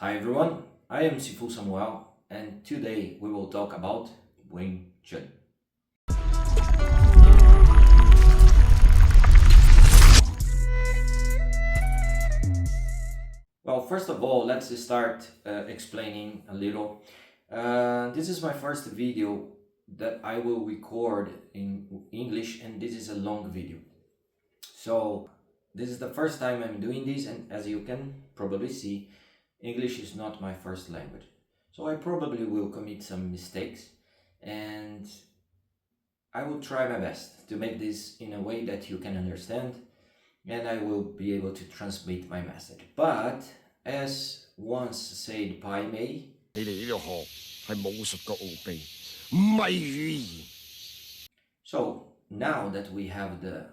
Hi everyone, I am Sifu Samuel and today we will talk about Wingtsun. Well, first of all, let's start explaining a little. This is my first video that I will record in English, and this is a long video. So this is the first time I'm doing this, and as you can probably see, English is not my first language. So I probably will commit some mistakes, and I will try my best to make this in a way that you can understand, and I will be able to transmit my message. But as once said Pai Mei, so now that we have the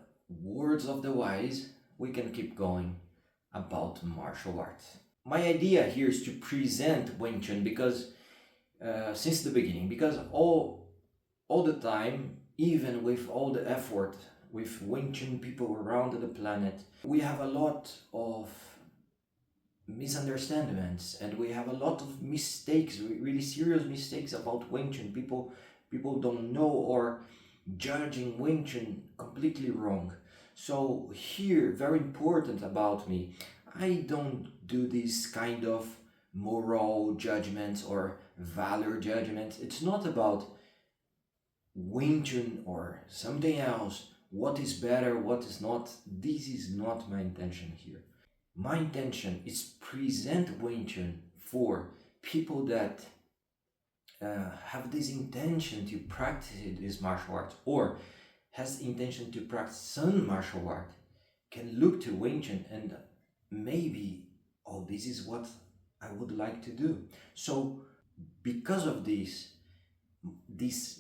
words of the wise, we can keep going about martial arts. My idea here is to present Wingtsun because since the beginning, because all the time, even with all the effort with Wingtsun people around the planet, we have a lot of misunderstandings and we have a lot of mistakes, really serious mistakes about Wingtsun. People don't know or judging Wingtsun completely wrong. So here, very important about me, I don't do this kind of moral judgments or valor judgments. It's not about Wingtsun or something else. What is better, what is not. This is not my intention here. My intention is present Wingtsun for people that have this intention to practice this martial art or has the intention to practice some martial art can look to Wingtsun and maybe, oh, this is what I would like to do. So because of this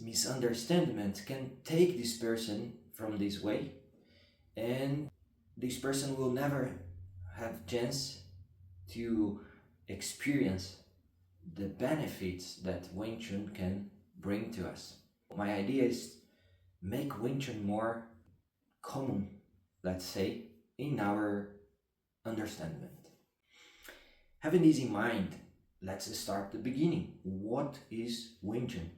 misunderstanding can take this person from this way, and this person will never have chance to experience the benefits that Wingtsun can bring to us. My idea is make Wingtsun more common, let's say, in our understanding. Having this in mind, let's start the beginning. What is Wingtsun?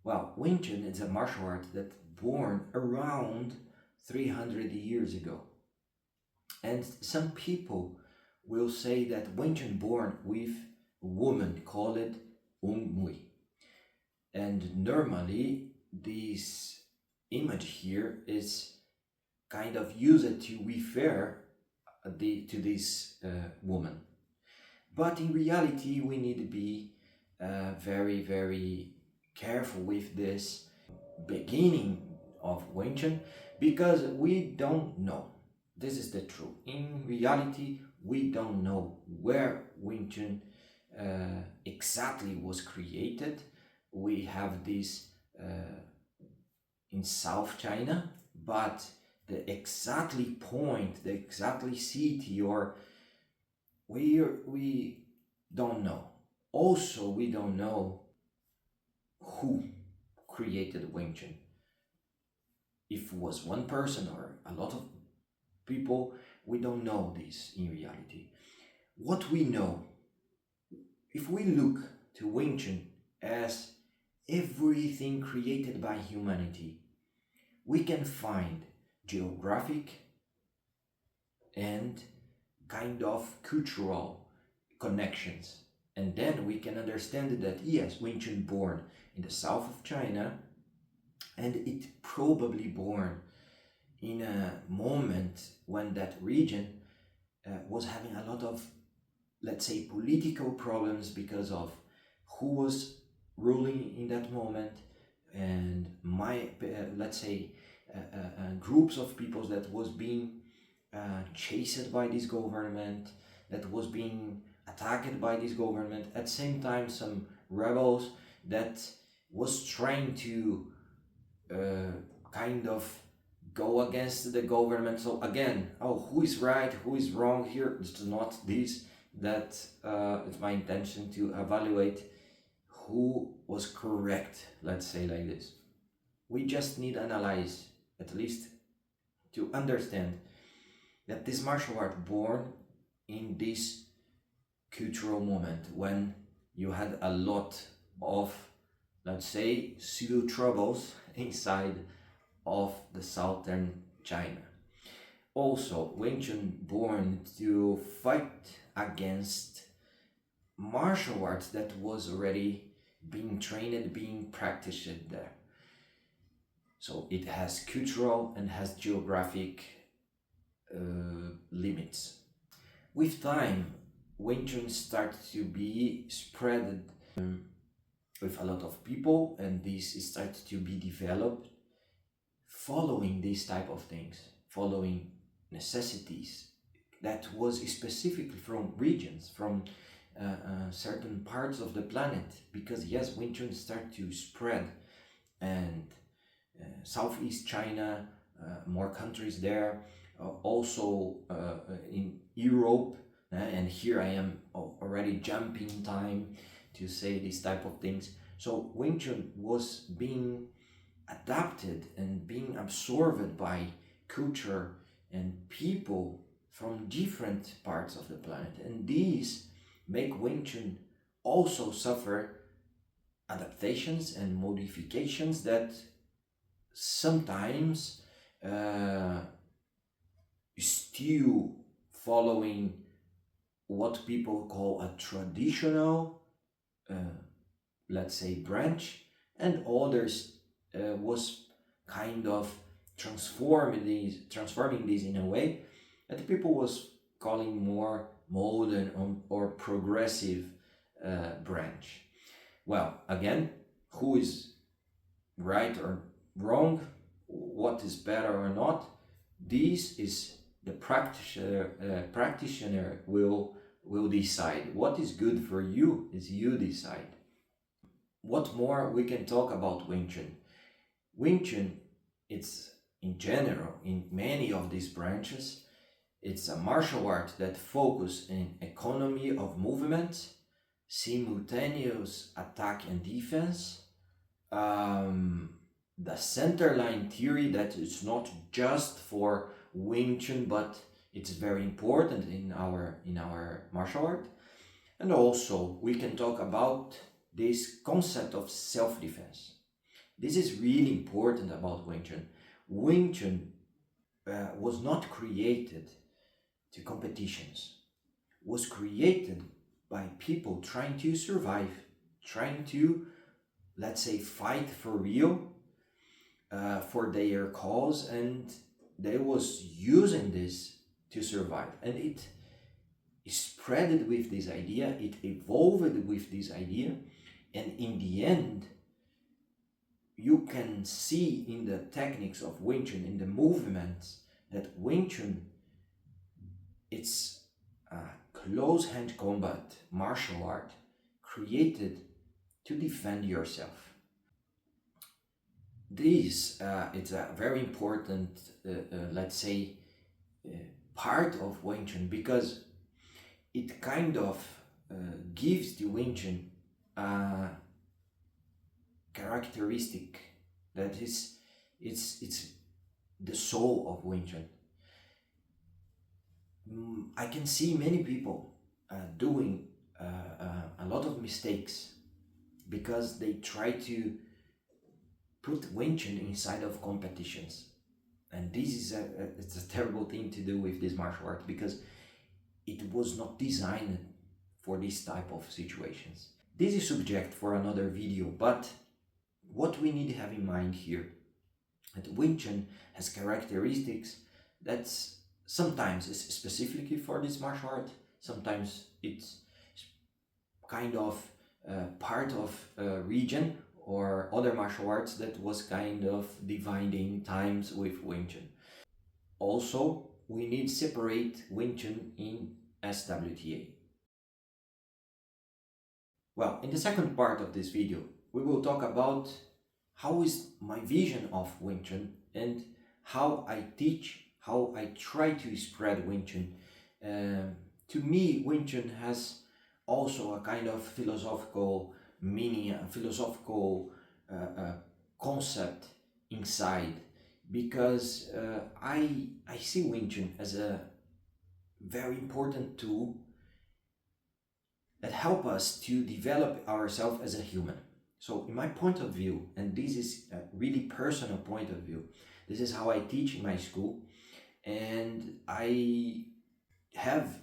Well, Wingtsun is a martial art that born around 300 years ago. And some people will say that Wingtsun born with a woman called Mui. And normally this image here is kind of used to refer to this woman. But in reality, we need to be very, very careful with this beginning of Wingtsun because we don't know. This is the truth. In reality, we don't know where Wingtsun exactly was created. We have this in South China, but the exactly point, the exactly city, or we don't know. Also, we don't know who created Wingtsun. If it was one person or a lot of people, we don't know this in reality. What we know, if we look to Wingtsun as everything created by humanity, we can find geographic and kind of cultural connections. And then we can understand that yes, Wingtsun born in the south of China, and it probably born in a moment when that region was having a lot of, let's say, political problems because of who was ruling in that moment, and let's say groups of people that was being chased by this government, that was being attacked by this government. At the same time, some rebels that was trying to kind of go against the government. So again, who is right, who is wrong here? It's not this. That it's my intention to evaluate who was correct, let's say like this. We just need to analyze, at least to understand that this martial art born in this cultural moment when you had a lot of, let's say, civil troubles inside of the southern China. Also, Wingtsun born to fight against martial arts that was already being trained, being practiced there. So it has cultural and has geographic limits. With time, Wingtsun started to be spread with a lot of people, and this started to be developed following these type of things, following necessities that was specifically from regions, from certain parts of the planet, because yes, Wingtsun started to spread, and Southeast China, more countries there, also in Europe, and here I am already jumping in time to say these type of things. So Wingtsun was being adapted and being absorbed by culture and people from different parts of the planet, and these make Wingtsun also suffer adaptations and modifications that sometimes still following what people call a traditional, let's say, branch, and others was kind of transforming these in a way that people was calling more modern or progressive branch. Well, again, who is right or wrong, what is better or not, this is the practitioner will decide. What is good for you is you decide. What more we can talk about Wingtsun? Wingtsun, it's in general, in many of these branches, it's a martial art that focuses in economy of movement, simultaneous attack and defense, the center line theory that is not just for Wingtsun, but it's very important in our martial art. And also we can talk about this concept of self-defense. This is really important about Wingtsun. Wingtsun was not created to competitions, was created by people trying to survive, trying to, let's say, fight for real, for their cause, and they was using this to survive. And it spread with this idea, it evolved with this idea, and in the end, you can see in the techniques of Wingtsun, in the movements, that Wingtsun, it's a close hand combat martial art created to defend yourself. This it's a very important, let's say, part of Wingtsun, because it kind of gives to Wingtsun a characteristic that is it's the soul of Wingtsun. I can see many people doing a lot of mistakes because they try to put Wingtsun inside of competitions, and this is it's a terrible thing to do with this martial art, because it was not designed for this type of situations. This is subject for another video, but what we need to have in mind here, that Wingtsun has characteristics that's sometimes is specifically for this martial art, sometimes it's kind of part of a region or other martial arts that was kind of dividing times with Wingtsun. Also, we need to separate Wingtsun in SWTA. Well, in the second part of this video, we will talk about how is my vision of Wingtsun and how I teach, how I try to spread Wingtsun. To me, Wingtsun has also a kind of philosophical meaning, a philosophical concept inside, because I see Wingtsun as a very important tool that help us to develop ourselves as a human. So in my point of view, and this is a really personal point of view, this is how I teach in my school, and I have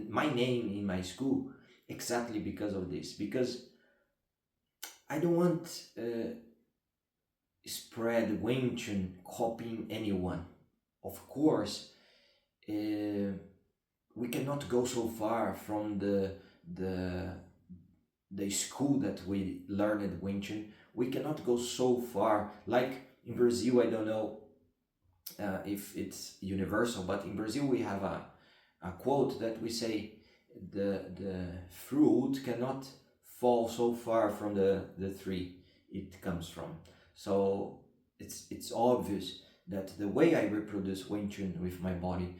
my name in my school exactly because of this, because I don't want spread Wingtsun copying anyone. Of course, we cannot go so far from the the school that we learned Wingtsun. We cannot go so far. Like in Brazil, I don't know if it's universal, but in Brazil we have a quote that we say the fruit cannot fall so far from the tree it comes from. So it's obvious that the way I reproduce Wingtsun with my body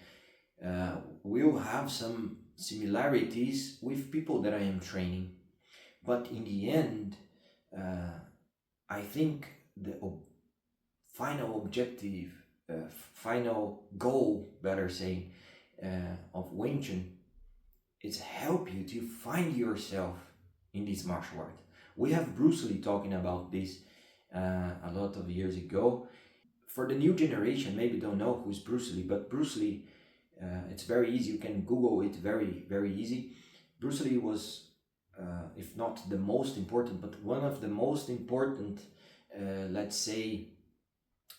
will have some similarities with people that I am training. But in the end, I think the final objective, final goal, better saying, of Wingtsun is help you to find yourself in this martial art. We have Bruce Lee talking about this a lot of years ago. For the new generation, maybe don't know who's Bruce Lee, but Bruce Lee, it's very easy. You can Google it very easy. Bruce Lee was, if not the most important, but one of the most important, let's say,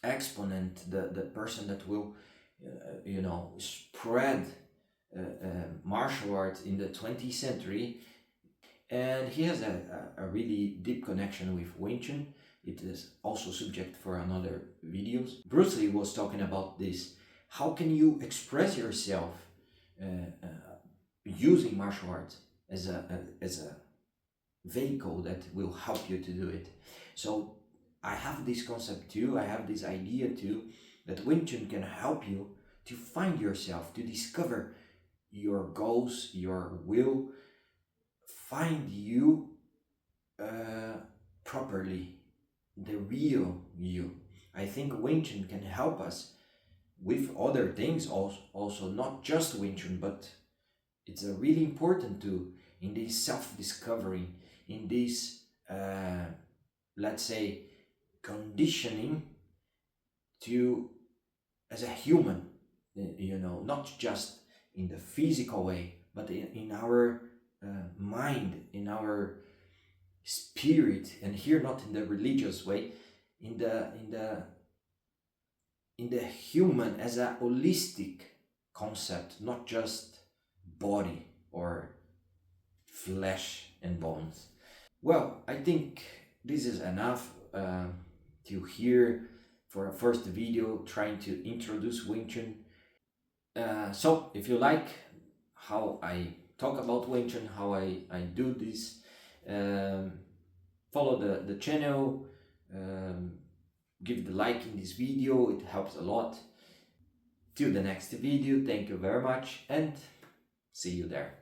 exponent, the person that will, spread martial arts in the 20th century. And he has a really deep connection with Wingtsun. It is also subject for another videos. Bruce Lee was talking about this. How can you express yourself using martial arts as a vehicle that will help you to do it? So I have this concept too, I have this idea too, that Wingtsun can help you to find yourself, to discover your goals, your will, find you properly, the real you. I think Wingtsun can help us with other things also, not just Wingtsun, but it's a really important tool in this self-discovery, in this, let's say, conditioning to, as a human, not just in the physical way, but in our mind, in our spirit, and here not in the religious way, in the human as a holistic concept, not just body or flesh and bones. Well, I think this is enough to hear for a first video trying to introduce Wingtsun. So if you like how I talk about Wingtsun, how I do this, follow the channel, give the like in this video, it helps a lot. Till the next video, thank you very much and see you there.